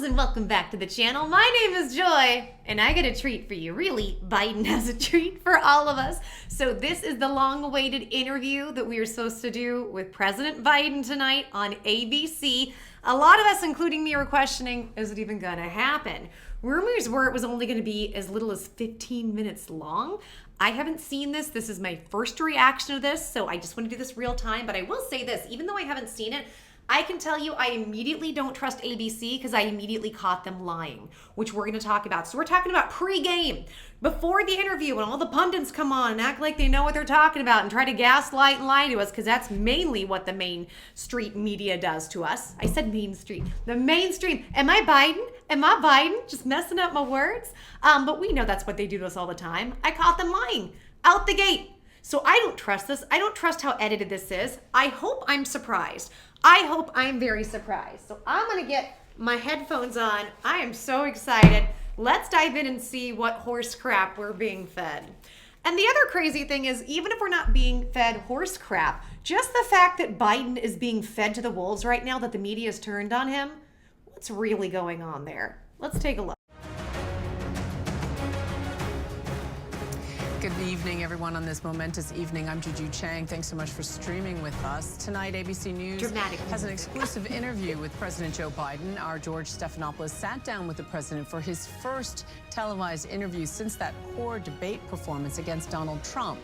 loves, and welcome back to the channel. My name is Joy, and I got a treat for you. Really, Biden has a treat for all of us. So this is the long-awaited interview that we are supposed to do with President Biden tonight on ABC. A lot of us, including me, are questioning, is it even gonna happen? Rumors were it was only gonna be as little as 15 minutes long. I haven't seen this. This is my first reaction to this, so I just want to do this real time. But I will say this, even though I haven't seen it, I can tell you I immediately don't trust ABC because I immediately caught them lying, which we're going to talk about. So we're talking about pre-game, before the interview, when all the pundits come on and act like they know what they're talking about and try to gaslight and lie to us, because that's mainly what the main street media does to us. I said Main Street. The mainstream. Am I Biden? Am I Biden? Just messing up my words? But we know that's what they do to us all the time. I caught them lying out the gate. So I don't trust this. I don't trust how edited this is. I hope I'm surprised. I hope I'm very surprised. So I'm gonna get my headphones on. I am so excited. Let's dive in and see what horse crap we're being fed. And the other crazy thing is, even if we're not being fed horse crap, just the fact that Biden is being fed to the wolves right now, that the media has turned on him, what's really going on there? Let's take a look. Good evening, everyone, on this momentous evening. I'm Juju Chang. Thanks so much for streaming with us. Tonight, ABC News has an exclusive interview with President Joe Biden. Our George Stephanopoulos sat down with the president for his first televised interview since that poor debate performance against Donald Trump.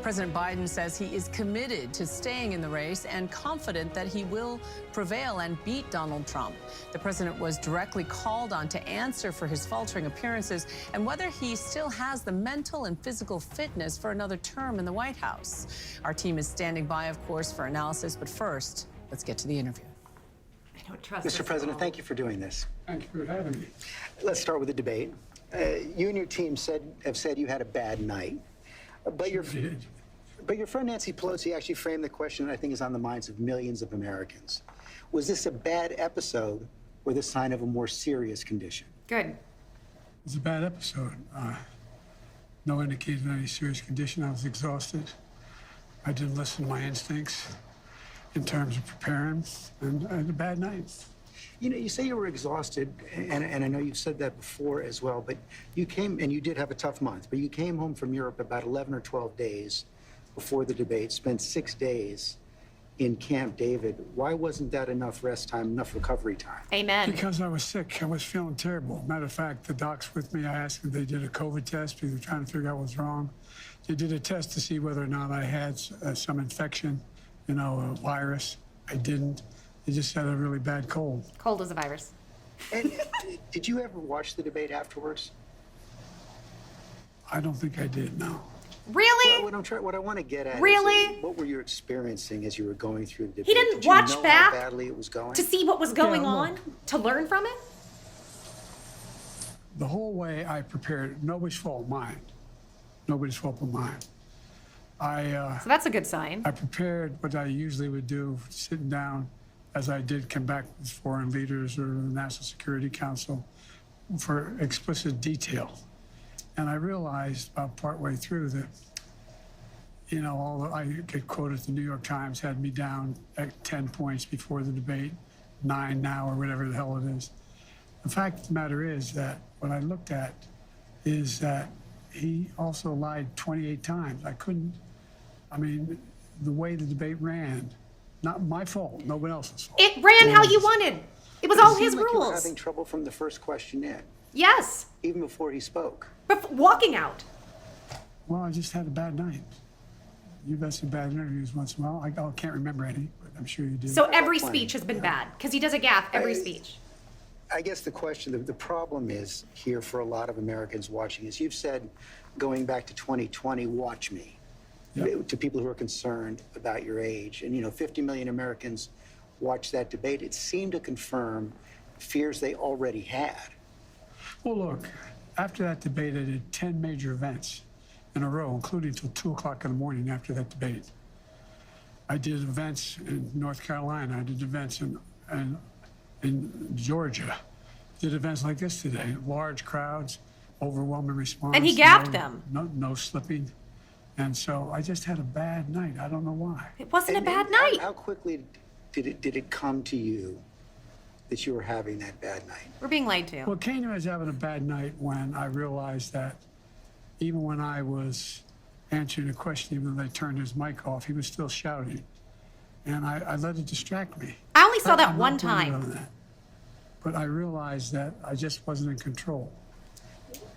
President Biden says he is committed to staying in the race and confident that he will prevail and beat Donald Trump. The president was directly called on to answer for his faltering appearances and whether he still has the mental and physical fitness for another term in the White House. Our team is standing by, of course, for analysis, but first, let's get to the interview. I don't trust Mr. President, thank you for doing this. Thank you for having me. Let's start with the debate. You and your team have said you had a bad night, but your friend Nancy Pelosi actually framed the question that I think is on the minds of millions of Americans. Was this a bad episode or the sign of a more serious condition? Good. It was a bad episode. No indication of any serious condition. I was exhausted. I didn't listen to my instincts in terms of preparing, and I had a bad night. You know, you say you were exhausted, and I know you've said that before as well, but you came, and you did have a tough month, but you came home from Europe about 11 or 12 days before the debate, spent 6 days in Camp David. Why wasn't that enough rest time, enough recovery time? Amen. Because I was sick. I was feeling terrible. Matter of fact, the docs with me, I asked if they did a COVID test because they're trying to figure out what's wrong. They did a test to see whether or not I had some infection, a virus. I didn't. They just had a really bad cold. Cold as a virus. And did you ever watch the debate afterwards? I don't think I did, no. Really? Well, what I want to get at Really? is what were you experiencing as you were going through the debate? He didn't Did you watch know back how badly it was going? to see what was going Yeah, on, look. to learn from it? The whole way I prepared, nobody's fault, mine. Nobody's fault but mine. So that's a good sign. I prepared what I usually would do, sitting down, as I did come back with foreign leaders or the National Security Council, for explicit detail. And I realized about partway through that, I get quoted, the New York Times had me down at 10 points before the debate, 9 now, or whatever the hell it is. The fact of the matter is that what I looked at is that he also lied 28 times. The way the debate ran, not my fault, nobody else's fault. It ran how you wanted. It was all his It seemed like you were rules. having trouble from the first question in, Yes. even before he spoke. But walking out. Well, I just had a bad night. You've had some bad interviews once in a while. I can't remember any, but I'm sure you did. So every speech has been bad because he does a gaffe every speech. I guess the question, the problem is here for a lot of Americans watching is you've said, going back to 2020, watch me, to people who are concerned about your age. And, 50 million Americans watched that debate. It seemed to confirm fears they already had. Well, look, after that debate, I did 10 major events in a row, including till 2 o'clock in the morning after that debate. I did events in North Carolina. I did events in Georgia. Did events like this today. Large crowds, overwhelming response. And he gaffed them. No slipping. And so I just had a bad night. I don't know why. It wasn't a bad And night. How quickly did it come to you that you were having that bad night? We're being lied to. Well, Kane was having a bad night when I realized that even when I was answering a question, even though they turned his mic off, he was still shouting. And I let it distract me. I only saw that I'm one not blaming time. it on that. But I realized that I just wasn't in control.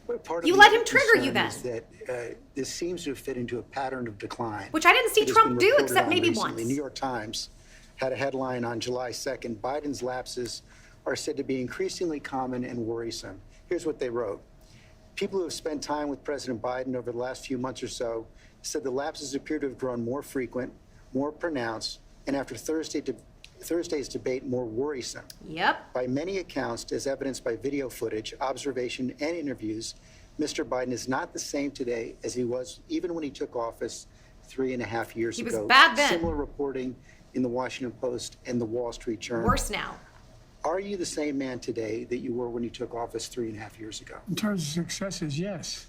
But part of You the let him trigger you concern then. is that this seems to have fit into a pattern of decline. Which I didn't see that has Trump been do reported except on maybe recently. once. New York Times had a headline on July 2nd, Biden's lapses are said to be increasingly common and worrisome. Here's what they wrote. People who have spent time with President Biden over the last few months or so said the lapses appear to have grown more frequent, more pronounced, and after Thursday's debate, more worrisome. Yep. By many accounts, as evidenced by video footage, observation, and interviews, Mr. Biden is not the same today as he was even when he took office 3.5 years ago. He was bad then. Similar reporting in the Washington Post and the Wall Street Journal. Worse now. Are you the same man today that you were when you took office 3.5 years ago? In terms of successes, yes.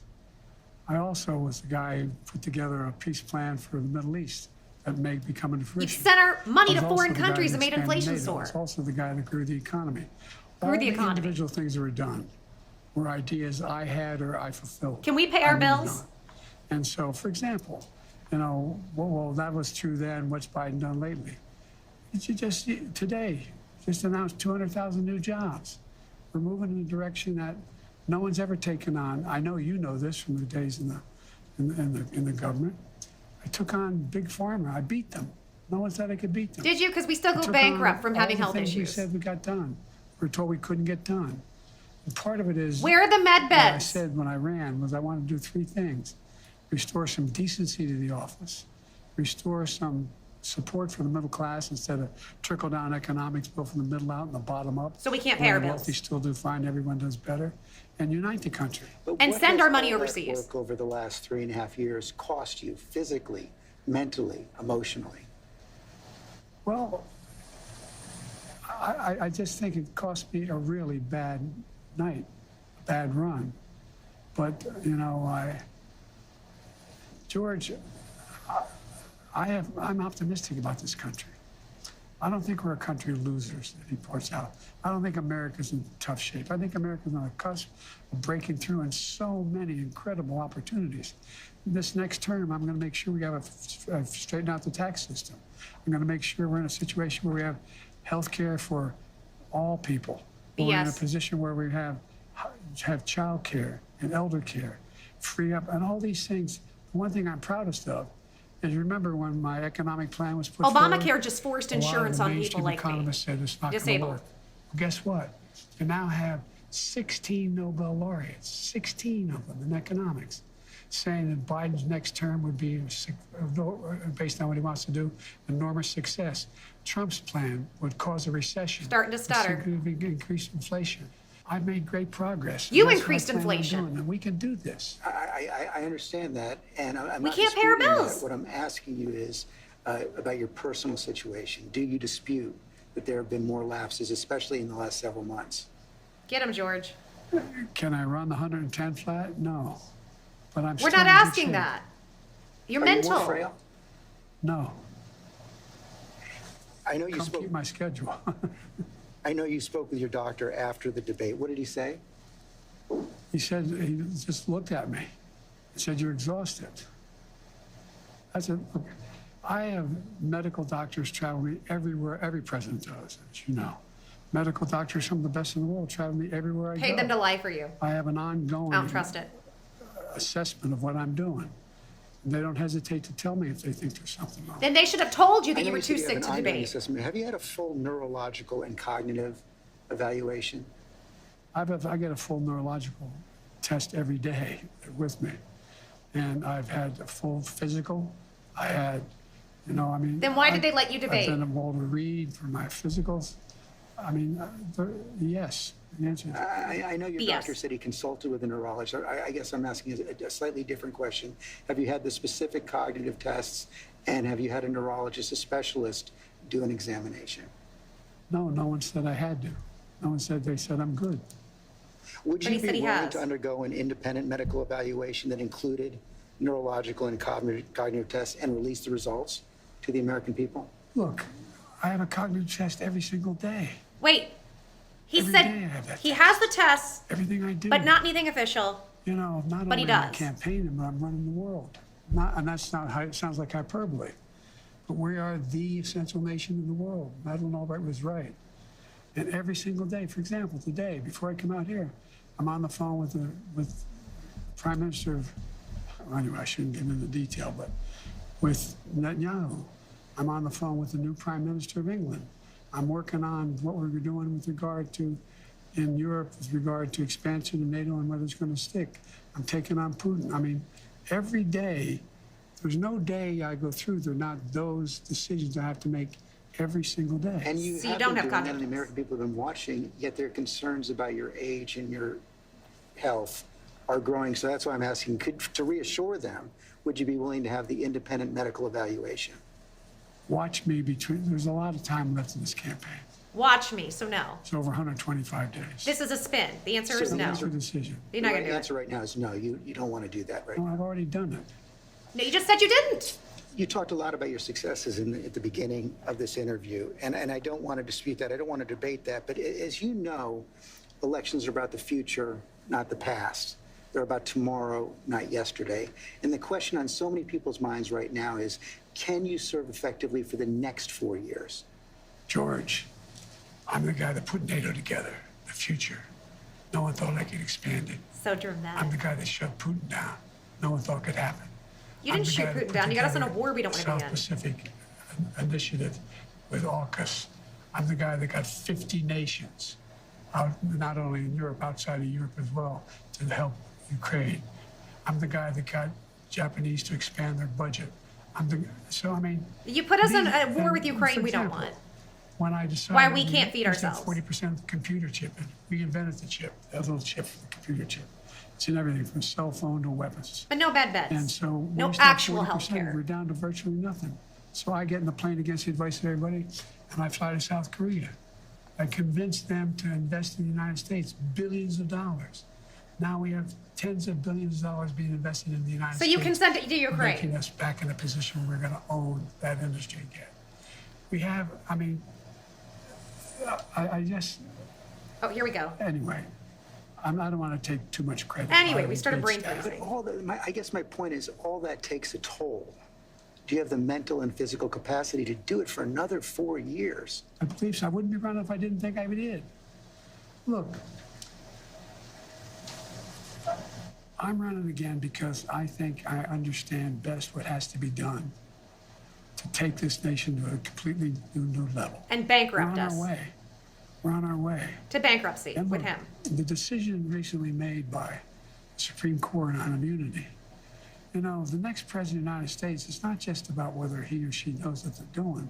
I also was the guy who put together a peace plan for the Middle East that may be coming to You fruition. sent our money I to was also foreign the guy countries that and made expanded inflation NATO. I soar. was also the guy that grew the economy. Grew All the economy. individual things that were done were ideas I had or I fulfilled. Can we pay our I moved bills? on. And so, for example, well, that was true then. What's Biden done lately? Today, just announced 200,000 new jobs. We're moving in a direction that no one's ever taken on. I know you know this from the days in the government. I took on Big Pharma. I beat them. No one said I could beat them. Did you? Because we still I go took bankrupt on from all having the health things We issues. said we got done. We were told we couldn't get done. And part of it is Where are the med what I beds? said when I ran was I wanted to do three things: restore some decency to the office, restore some support for the middle class instead of trickle-down economics built from the middle out and the bottom up. So we can't pay where our the bills. wealthy still do fine, everyone does better, and unite the country. But And what send has our money all that overseas. work over the last 3.5 years cost you physically, mentally, emotionally? Well, I just think it cost me a really bad night, a bad run. But, George, I'm optimistic about this country. I don't think we're a country of losers, that he points out. I don't think America's in tough shape. I think America's on the cusp of breaking through in so many incredible opportunities. This next term, I'm going to make sure we have straighten out the tax system. I'm going to make sure we're in a situation where we have health care for all people. We're in a Yes. position where we have child care and elder care, free up, and all these things. The one thing I'm proudest of is remember when my economic plan was put forward? Obamacare just forced A lot of insurance the on people mainstream like me. economists said it's not going to Disabled. work. Well, guess what? You now have 16 Nobel laureates, 16 of them in economics, saying that Biden's next term would be, based on what he wants to do, enormous success. Trump's plan would cause a recession. Starting to stutter. Significantly increase inflation. I've made great progress. You and that's what I increased plan on inflation. doing, and we can do this. I understand that, and I'm We not can't pay our disputing that. bills. What I'm asking you is about your personal situation. Do you dispute that there have been more lapses, especially in the last several months? Get him, George. Can I run the 110 flat? No. But I'm We're still not in good asking shape. that. You're Are you mental. more frail? No. I know you Come spoke. keep my schedule. I know you spoke with your doctor after the debate. What did he say? He said, he just looked at me and said, "You're exhausted." I said, "Look, I have medical doctors travel me everywhere, every president does, as you know. Medical doctors, some of the best in the world, travel me everywhere I go. Paid them to lie for you. I have an ongoing I don't trust it. assessment of what I'm doing. They don't hesitate to tell me if they think there's something wrong. Then they should have told you I that know you were too said sick have to an ongoing debate. assessment. Have you had a full neurological and cognitive evaluation? I get a full neurological test every day with me. And I've had a full physical. I had, Then why did they let you debate? I've been at Walter Reed for my physicals. Yes. The answer is I know your BS. doctor said he consulted with a neurologist. I guess I'm asking a slightly different question. Have you had the specific cognitive tests, and have you had a neurologist, a specialist, do an examination? no one said I had to. No one said, they said I'm good. Would But you he said be he willing has. to undergo an independent medical evaluation that included neurological and cognitive tests and release the results to the American people? Look, I have a cognitive test every single day. Wait, He Every said day I have that he test. has the tests, Everything I do. but not anything official. You know, not But he only am I does. campaigning, but I'm running the world. And that's not how it sounds like hyperbole. But we are the essential nation in the world. Madeleine Albright was right. And every single day, for example, today, before I come out here, I'm on the phone with Prime Minister of, well, anyway, I shouldn't get into detail, but with Netanyahu. I'm on the phone with the new Prime Minister of England. I'm working on what we're doing with regard to, in Europe, with regard to expansion of NATO and whether it's going to stick. I'm taking on Putin. I mean, every day, there's no day I go through, there are not those decisions I have to make every single day. And you So you have don't been have doing that, and the confidence. American people have been watching, yet their concerns about your age and your health are growing. So that's why I'm asking, to reassure them, would you be willing to have the independent medical evaluation? Watch me there's a lot of time left in this campaign. Watch me, so no. It's over 125 days. This is a spin. The answer is So no. That's your decision. You're not The going to do answer it. right now is no, you don't want to do that right No, now. I've already done it. No, you just said you didn't. You talked a lot about your successes at the beginning of this interview, and I don't want to dispute that. I don't want to debate that. But as you know, elections are about the future, not the past. They're about tomorrow, not yesterday. And the question on so many people's minds right now is, can you serve effectively for the next 4 years? George, I'm the guy that put NATO together, the future. No one thought I could expand it. So I'm dramatic. the guy that shut Putin down. No one thought could happen. You I'm didn't the shoot guy that Putin put down. You got us in a together war we don't want to be in. South Pacific Initiative with AUKUS. I'm the guy that got 50 nations, out, not only in Europe, outside of Europe as well, to help Ukraine. I'm the guy that got Japanese to expand their budget. So I mean. You put us in a war with and Ukraine for we don't example, want. When I decided Why we can't feed ourselves. 40% of the computer chip, and we invented the chip, that little chip, the computer chip. It's in everything from cell phone to weapons. But no bad bets. And so no we stopped actual 40%, health care. we're down to virtually nothing. So I get in the plane against the advice of everybody, and I fly to South Korea. I convinced them to invest in the United States billions of dollars. Now we have tens of billions of dollars being invested in the United So States. you consent to making Ukraine. us back in a position where we're going to own that industry again. We have, I mean, I just, Oh, here we go. anyway, I don't want to take too much credit. Anyway, I we started brain it's that. freezing. I guess my point is, all that takes a toll. Do you have the mental and physical capacity to do it for another 4 years? I believe so. I wouldn't be running if I didn't think I did. Look, I'm running again because I think I understand best what has to be done to take this nation to a completely new level. And We're bankrupt on us. our way. We're on our way. To bankruptcy And with look, him. the decision recently made by the Supreme Court on immunity, you know, the next president of the United States, it's not just about whether he or she knows what they're doing.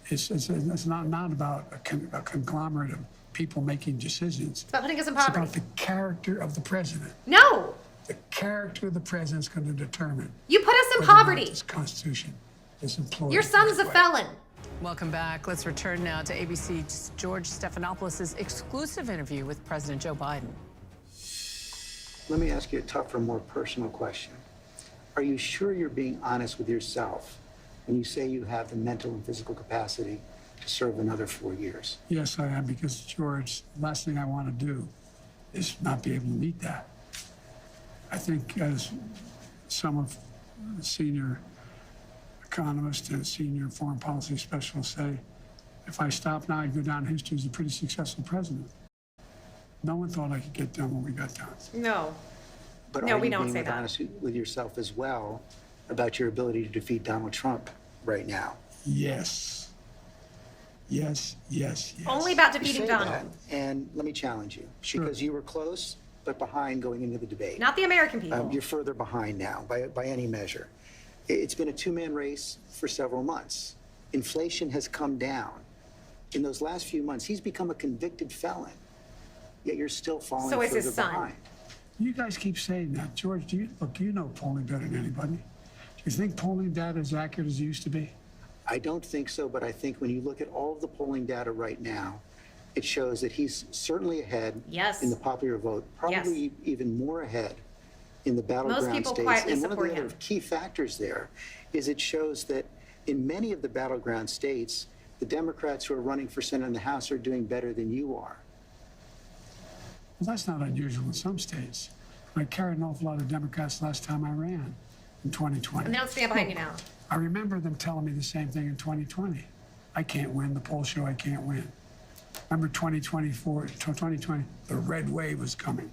It's not about a conglomerate of people making decisions. It's about putting us in It's poverty. about the character of the president. No! The character of the president is going to determine You put us in whether or not poverty. this Constitution is employed. Your son's a this way. felon. Welcome back. Let's return now to ABC's George Stephanopoulos' exclusive interview with President Joe Biden. Let me ask you a tougher, more personal question. Are you sure you're being honest with yourself when you say you have the mental and physical capacity to serve another 4 years? Yes, I am, because, George, the last thing I want to do is not be able to meet that. I think, as some of the senior economists and senior foreign policy specialists say, if I stop now, I'd go down in history as a pretty successful president. No one thought I could get done what we got done. No. But No, are we you don't being say that. honest with yourself as well about your ability to defeat Donald Trump right now? Yes. Yes, yes, yes. Only about You defeating say Donald. that, and let me challenge you, because you were close, but behind going into the debate. Not the American people. You're further behind now by any measure. It's been a two-man race for several months. Inflation has come down. In those last few months, he's become a convicted felon, yet you're still falling So is further his son. behind. You guys keep saying that. George, you know polling better than anybody. Do you think polling data is accurate as it used to be? I don't think so, but I think when you look at all of the polling data right now, it shows that he's certainly ahead Yes. in the popular vote, probably even more ahead in the battleground people states. quietly And one of support the other him. key factors there is it shows that in many of the battleground states, the Democrats who are running for Senate and the House are doing better than you are. Well, that's not unusual in some states. I carried an awful lot of Democrats last time I ran in 2020. And they don't stand behind you now. I remember them telling me the same thing in 2020. I can't win. The polls show I can't win. Remember 2020, the red wave was coming.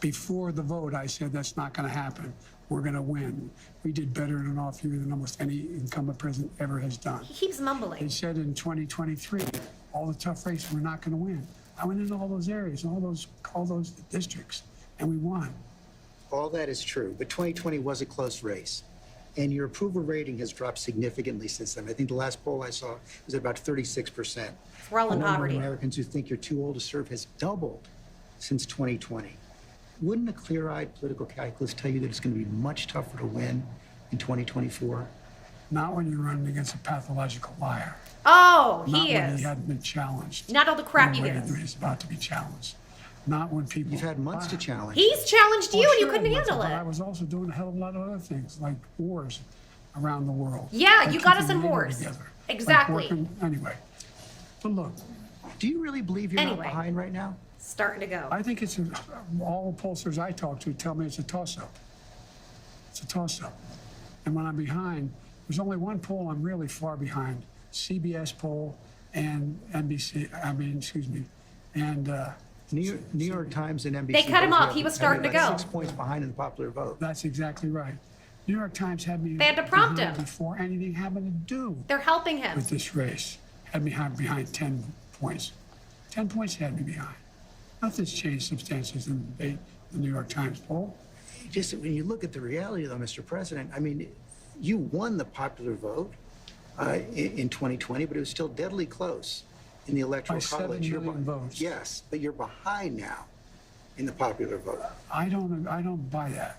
Before the vote, I said, that's not going to happen. We're going to win. We did better in an off year than almost any incumbent president ever has done. He keeps mumbling. They said in 2023, all the tough races, we're not going to win. I went into all those areas, all those districts, and we won. All that is true, but 2020 was a close race. And your approval rating has dropped significantly since then. I think the last poll I saw was at about 36%. We're all in The number poverty. of Americans who think you're too old to serve has doubled since 2020. Wouldn't a clear-eyed political calculus tell you that it's going to be much tougher to win in 2024? Not when you're running against a pathological liar. Oh, Not he when is. he hadn't been challenged. Not all the crap he When gives. he's about to be challenged. Not when people. You've had months to lie. challenge. He's challenged you Well, and you sure, couldn't but- handle but I it. was also doing a hell of a lot of other things, like wars around the world. Yeah, Like you got us keeping in NATO wars. together. Like Exactly. anyway, but look, Do you really believe you're Anyway. not behind right now? Starting to go. I think all pollsters I talk to tell me it's a toss-up. It's a toss-up. And when I'm behind, there's only one poll I'm really far behind, CBS poll and NBC, and New York Times and NBC. They cut him both off. have- He was have starting me to about go. 6 points behind in the popular vote. that's exactly right. New York Times had me They had to prompt behind him. before anything happened to do They're helping him. with this race. Had me behind 10 points. 10 points had me behind. Nothing's changed substantially in the debate, the New York Times poll. Just when you look at the reality, though, Mr. President, I mean, you won the popular vote in 2020, but it was still deadly close in the Electoral By 7 College. million votes. Yes, but you're behind now in the popular vote. I don't buy that.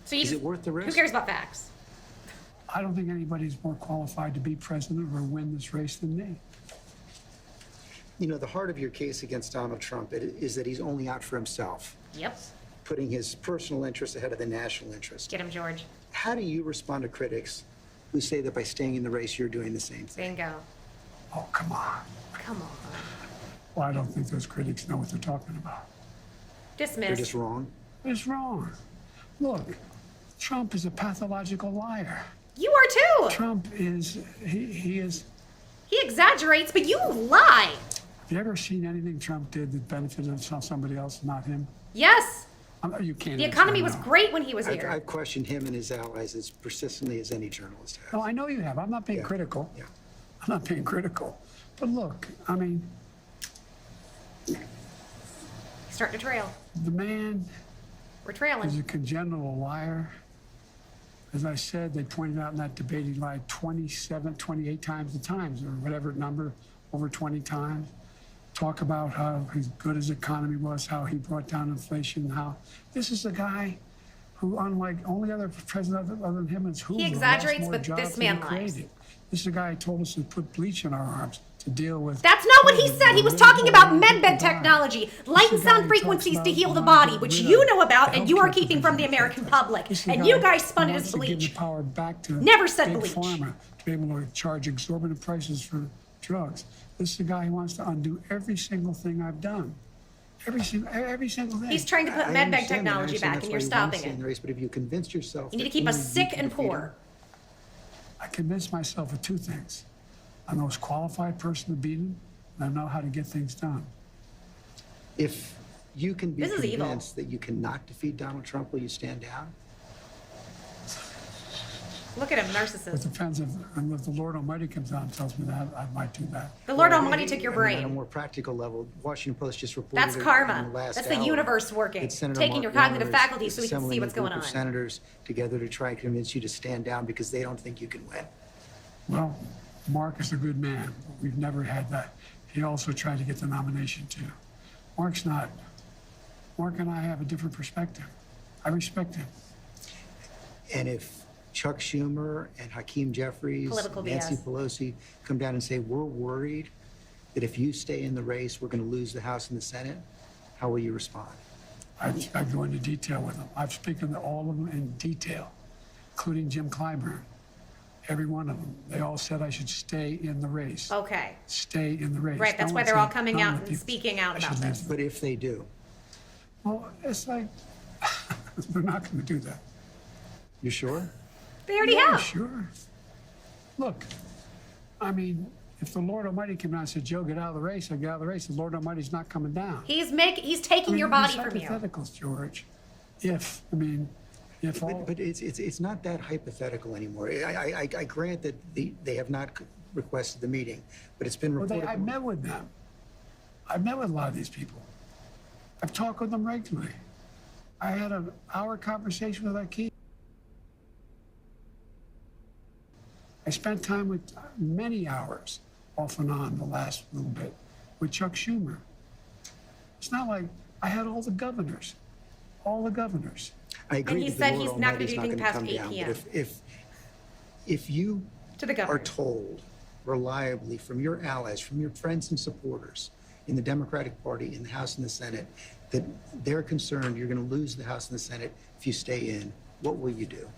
So Is it worth the risk? Who cares about facts? I don't think anybody's more qualified to be president or win this race than me. You know, the heart of your case against Donald Trump is that he's only out for himself, Yep. putting his personal interests ahead of the national interest. Get him, George. How do you respond to critics who say that by staying in the race, you're doing the same thing? Bingo. Oh, come on. Come on. Well, I don't think those critics know what they're talking about. They're Dismiss. just wrong. It's wrong. Look, Trump is a pathological liar. You are too. Trump is, he is, He exaggerates, but you lie. have you ever seen anything Trump did that benefited somebody else, not him? Yes. You can't. The answer economy no. was great when he was here. I've questioned him and his allies as persistently as any journalist has. No, I know you have. I'm not being Yeah. critical. Yeah. I'm not being critical. But look, I mean, He's starting to trail. the man We're is trailing. a congenital liar. As I said, they pointed out in that debate he lied 27, 28 times the times, or whatever number, over 20 times. Talk about how good his economy was, how he brought down inflation, how this is a guy who, unlike only other president other than him, is who exaggerates, but this man lies. This is a guy who told us to put bleach in our arms to deal with. That's not what he COVID. said. He was talking about medbed technology, light and sound frequencies to heal the body, which you know about and you are keeping from the American public. And you guys spun it as To give bleach. the power back to Never said big bleach. pharma to be able to charge exorbitant prices for drugs. This is a guy who wants to undo every single thing I've done. Every single thing. He's trying to put I medbed understand that. I technology understand back, that's and why you're you want to stopping stay in it. the race, but if you convince yourself You need to that keep us only you sick can and defeat him- poor. I convinced myself of two things. I'm the most qualified person to beat him, and I know how to get things done. If you can be This is evil. convinced that you cannot defeat Donald Trump, will you stand down? Look at him, It narcissist. depends if the Lord Almighty comes out and tells me that, I might do that. The Lord Well, Almighty took your I mean, on a brain. more practical level, Washington Post just reported That's in karma. the last That's the hour universe working, that Senator taking Mark your cognitive Warner is faculties so we can see assembling what's a group going of on. senators together to try and convince you to stand down because they don't think you can win. Well, Mark is a good man. We've never had that. He also tried to get the nomination too. Mark and I have a different perspective. I respect him. And if Chuck Schumer and Hakeem Jeffries, Political Nancy BS. Pelosi come down and say, we're worried that if you stay in the race, we're going to lose the House and the Senate, how will you respond? I go into detail with them. I've spoken to all of them in detail, including Jim Clyburn. Every one of them. They all said I should stay in the race. Okay. Stay in the race. Right, that's No why one they're all said coming none out of the and people speaking out about should this. leave. But if they do, Well, it's like, they're not going to do that. you sure? They already Yeah, have. sure. Look, I mean, if the Lord Almighty came down and said, Joe, get out of the race, I'll get out of the race. The Lord Almighty's not coming down. He's taking your body from you. Hypotheticals, George. If all... But it's not that hypothetical anymore. I grant that they have not requested the meeting, but it's been Well, reported. I met with them. I met with a lot of these people. I've talked with them regularly. I had an hour conversation with Akeem. I spent time with many hours off and on the last little bit with Chuck Schumer. It's not like I had all the governors. I agree And he that said the Lord he's not gonna Almighty's do not anything gonna past come 8 down. p.m. But if you To the are governor. told reliably from your allies, from your friends and supporters in the Democratic Party, in the House and the Senate, that they're concerned you're going to lose the House and the Senate if you stay in, what will you do?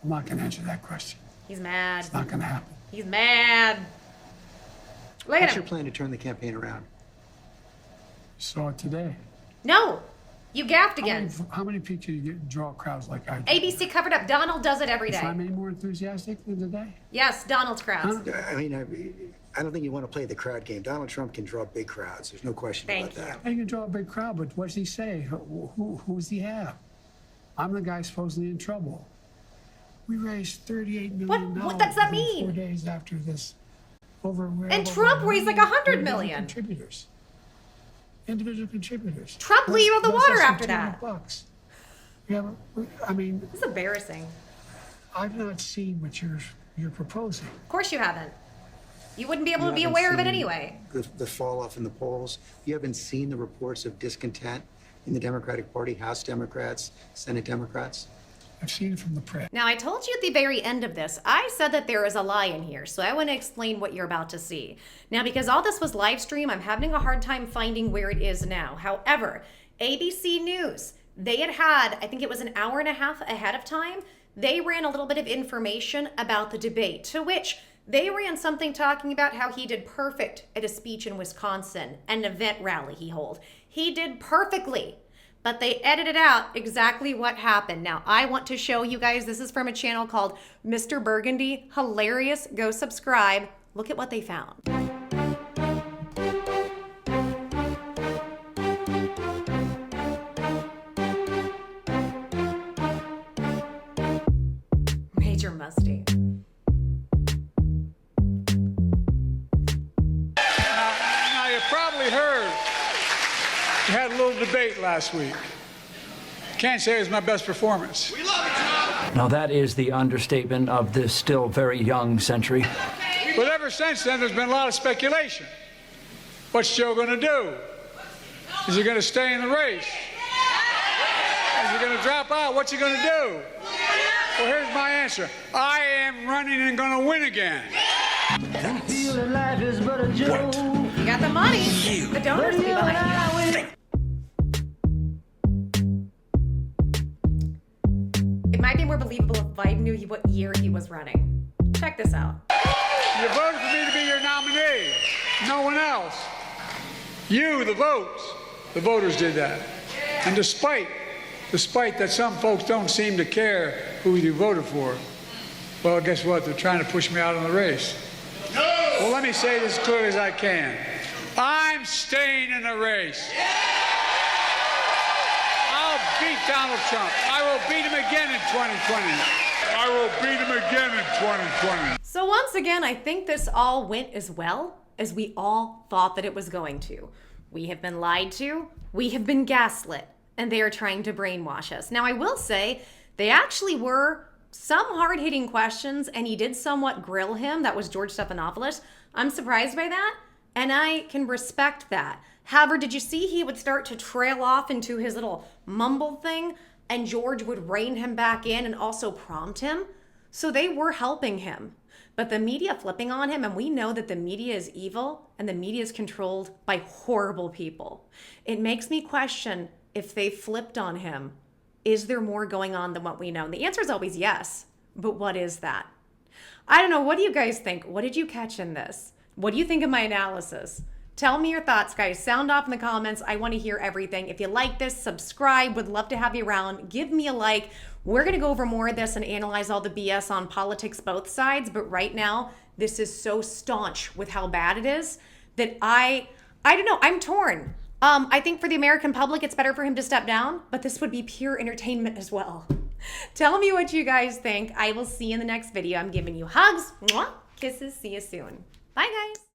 I'm not going to answer that question. He's mad. It's not going to happen. He's mad. Look at What's him. your plan to turn the campaign around? Saw it today. No, you gaffed again. How many people do you get draw crowds like I do? ABC covered up. Donald does it every If I'm day. any more enthusiastic than today? Yes, Donald's crowds. Huh? I mean, I don't think you want to play the crowd game. Donald Trump can draw big crowds. There's no question Thank about that. He can draw a big crowd, but what does he say? Who's he have? I'm the guy supposedly in trouble. We raised $38 million. What does that within mean? 4 days after this. And Trump raised like $100 million. Individual contributors. Trump blew you out the Cost water us after that. $200. Yeah, I mean, This is embarrassing. I've not seen what you're proposing. Of course you haven't. You wouldn't be able to be You aware of it haven't anyway. seen the fall off in the polls. You haven't seen the reports of discontent in the Democratic Party, House Democrats, Senate Democrats. I've seen it from the press. Now, I told you at the very end of this, I said that there is a lie in here, so I want to explain what you're about to see. Now, because all this was live stream, I'm having a hard time finding where it is now. However, ABC News, they had, I think it was an hour and a half ahead of time, they ran a little bit of information about the debate, to which they ran something talking about how he did perfect at a speech in Wisconsin, an event rally he held. He did perfectly. But they edited out exactly what happened. Now, I want to show you guys, this is from a channel called Mr. Burgundy. Hilarious. Go subscribe. Look at what they found. Major Musty. Now, you probably heard we had a little debate last week. Can't say it was my best performance. Now, that is the understatement of this still very young century. But ever since then, there's been a lot of speculation. What's Joe going to do? Is he going to stay in the race? Is he going to drop out? What's he going to do? Well, here's my answer. I am running and going to win again. You got the money. The donors will be behind you. It might be more believable if Biden knew what year he was running. Check this out. You voted for me to be your nominee. No one else. You, the votes. The voters did that. And despite that some folks don't seem to care who you voted for, well, guess what? They're trying to push me out of the race. Well, let me say this as clearly as I can. I'm staying in the race. I'll beat Donald Trump. I will beat him again in 2020. I will beat him again in 2020. So once again, I think this all went as well as we all thought that it was going to. We have been lied to, we have been gaslit, and they are trying to brainwash us. Now, I will say, they actually were some hard-hitting questions, and he did somewhat grill him. That was George Stephanopoulos. I'm surprised by that, and I can respect that. However, did you see he would start to trail off into his little mumble thing, and George would rein him back in and also prompt him? So they were helping him. But the media flipping on him, and we know that the media is evil, and the media is controlled by horrible people. It makes me question if they flipped on him. Is there more going on than what we know? And the answer is always yes. But what is that? I don't know. What do you guys think? What did you catch in this? What do you think of my analysis? Tell me your thoughts, guys. Sound off in the comments. I want to hear everything. If you like this, subscribe. Would love to have you around. Give me a like. We're going to go over more of this and analyze all the BS on politics, both sides. But right now, this is so staunch with how bad it is that I don't know. I'm torn. I think for the American public, it's better for him to step down, but this would be pure entertainment as well. Tell me what you guys think. I will see you in the next video. I'm giving you hugs, mwah, kisses. See you soon. Bye, guys.